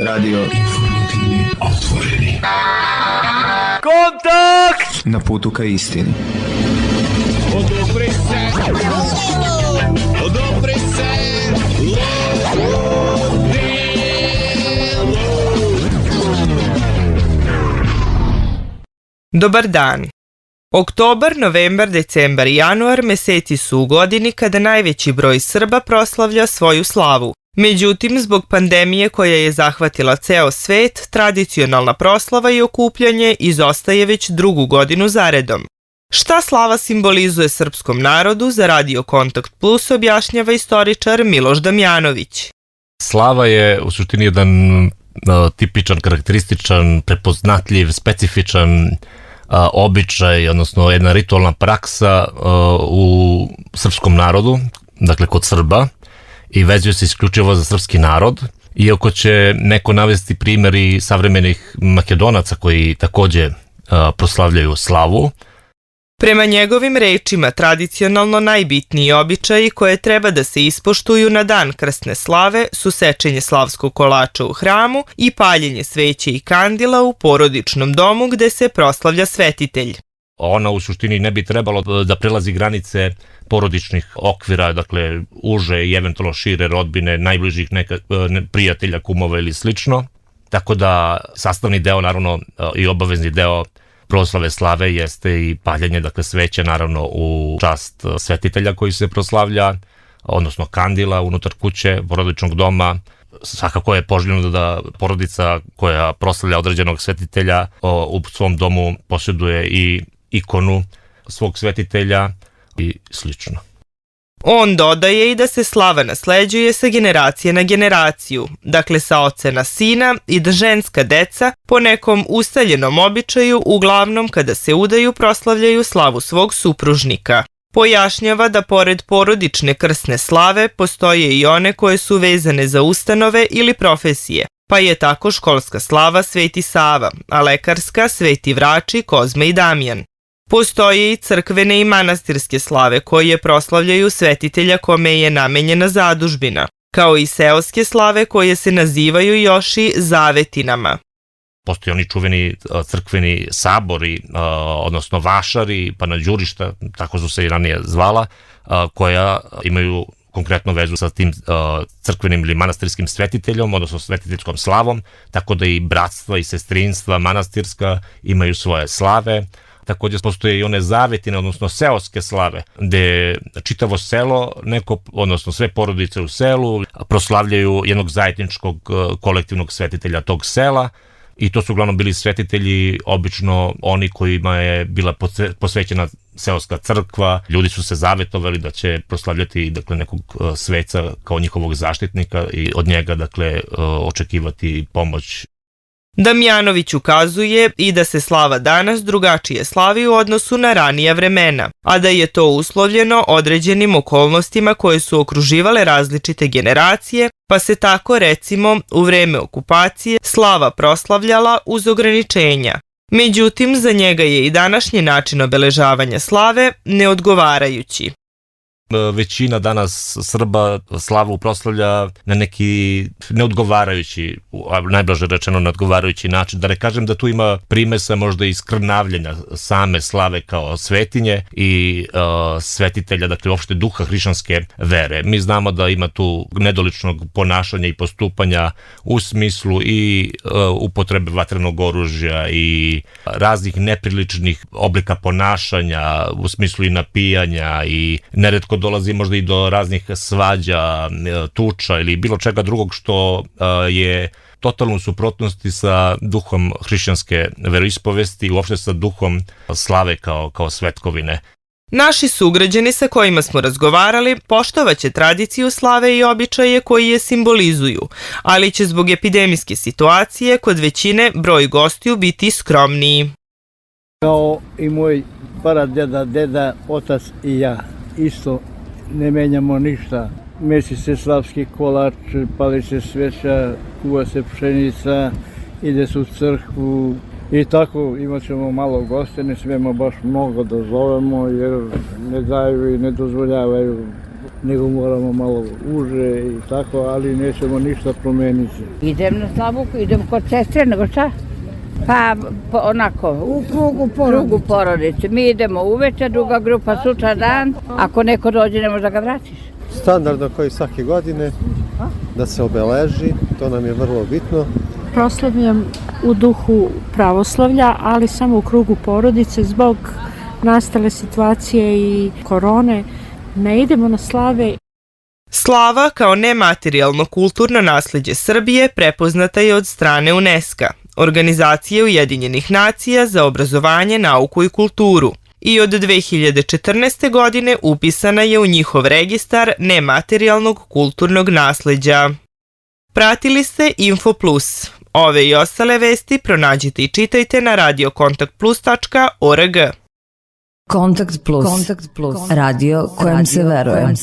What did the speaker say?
Radio Otvoreni. Kontakt! Na putu ka istini. Odopri se! Odopri se! Dobar dan. Oktobar, novembar, decembar i januar meseci su u godini kada najveći broj Srba proslavlja svoju slavu. Međutim, zbog pandemije koja je zahvatila ceo svet, tradicionalna proslava i okupljanje izostaje već drugu godinu zaredom. Šta slava simbolizuje srpskom narodu, za Radio Kontakt Plus objašnjava istoričar Miloš Damjanović. Slava je u suštini jedan tipičan, karakterističan, prepoznatljiv, specifičan običaj, odnosno jedna ritualna praksa u srpskom narodu, dakle kod Srba, i vezuje se isključivo za srpski narod, iako će neko navesti primjeri savremenih Makedonaca koji takođe proslavljaju slavu. Prema njegovim rečima, tradicionalno najbitniji običaji koje treba da se ispoštuju na dan krsne slave su sečenje slavskog kolača u hramu i paljenje sveće i kandila u porodičnom domu gde se proslavlja svetitelj. Ona u suštini ne bi trebalo da prelazi granice porodičnih okvira, dakle uže i eventualno šire rodbine, najbližih prijatelja, kumova ili slično. Tako da sastavni deo, naravno i obavezni deo proslave slave jeste i paljenje, dakle sveće naravno u čast svetitelja koji se proslavlja, odnosno kandila unutar kuće, porodičnog doma. Svakako je poželjno da porodica koja proslavlja određenog svetitelja u svom domu posjeduje i ikonu svog svetitelja i slično. On dodaje i da se slava nasleđuje sa generacije na generaciju, dakle sa oca na sina, i da ženska deca po nekom ustaljenom običaju uglavnom kada se udaju proslavljaju slavu svog supružnika. Pojašnjava da pored porodične krsne slave postoje i one koje su vezane za ustanove ili profesije, pa je tako školska slava Sveti Sava, a lekarska Sveti Vrači, Kozma i Damjan. Postoje i crkvene i manastirske slave koje proslavljaju svetitelja kome je namenjena zadužbina, kao i seoske slave koje se nazivaju još i zavetinama. Postoje oni čuveni crkveni sabori, odnosno vašari, panađurišta, tako su se i ranije zvala, koja imaju konkretno vezu sa tim crkvenim ili manastirskim svetiteljom, odnosno svetiteljskom slavom, tako da i bratstva i sestrinstva manastirska imaju svoje slave. Također postoje i one zavetine, odnosno seoske slave, gde čitavo selo, odnosno sve porodice u selu, proslavljaju jednog zajedničkog kolektivnog svetitelja tog sela, i to su uglavnom bili svetitelji, obično oni kojima je bila posvećena seoska crkva. Ljudi su se zavetovali da će proslavljati, dakle, nekog sveca kao njihovog zaštitnika i od njega, dakle, očekivati pomoć. Damjanović ukazuje i da se slava danas drugačije slavi u odnosu na ranija vremena, a da je to uslovljeno određenim okolnostima koje su okruživale različite generacije, pa se tako recimo u vreme okupacije slava proslavljala uz ograničenja. Međutim, za njega je i današnji način obeležavanja slave neodgovarajući. Većina danas Srba slavu proslavlja na neki neodgovarajući, najblaže rečeno neodgovarajući način. Da ne kažem da tu ima primesa možda i skrnavljenja same slave kao svetinje i svetitelja, dakle uopšte duha hrišćanske vere. Mi znamo da ima tu nedoličnog ponašanja i postupanja u smislu i upotrebe vatrenog oružja i raznih nepriličnih oblika ponašanja u smislu i napijanja, i neretko dolazi možda i do raznih svađa, tuča ili bilo čega drugog što je totalno u suprotnosti sa duhom hrišćanske veroispovesti i uopšte sa duhom slave kao svetkovine. Naši sugrađani sa kojima smo razgovarali poštovaće tradiciju slave i običaje koji je simbolizuju, ali će zbog epidemijske situacije kod većine broj gostiju biti skromniji. Kao i moj deda, otac i ja, isto ne menjamo ništa. Mesi se slavski kolač, pali se sveća, kuva se pšenica, ide se u crkvu i tako imat ćemo malo goste, ne smijemo baš mnogo da zovemo jer ne daju i ne dozvoljavaju nego moramo malo uže i tako, ali nećemo ništa promeniti. Idem na slavuku, idem kod sestre, nego šta? Pa onako, u krugu porodice. Mi idemo uveče, druga grupa sutra dan. Ako neko dođe, ne možeš da ga vratiš. Standardno koji svake godine da se obeleži, to nam je vrlo bitno. Proslavljam u duhu pravoslavlja, ali samo u krugu porodice zbog nastale situacije i korone. Ne idemo na slave. Slava kao nematerijalno kulturno nasleđe Srbije prepoznata je od strane UNESCO, Organizacije Ujedinjenih nacija za obrazovanje, nauku i kulturu, i od 2014. godine upisana je u njihov registar nematerijalnog kulturnog nasleđa. Pratili ste Info Plus. Ove i ostale vesti pronađite i čitajte na radiokontaktplus.org. Kontakt Plus. Radio kojem se veruje.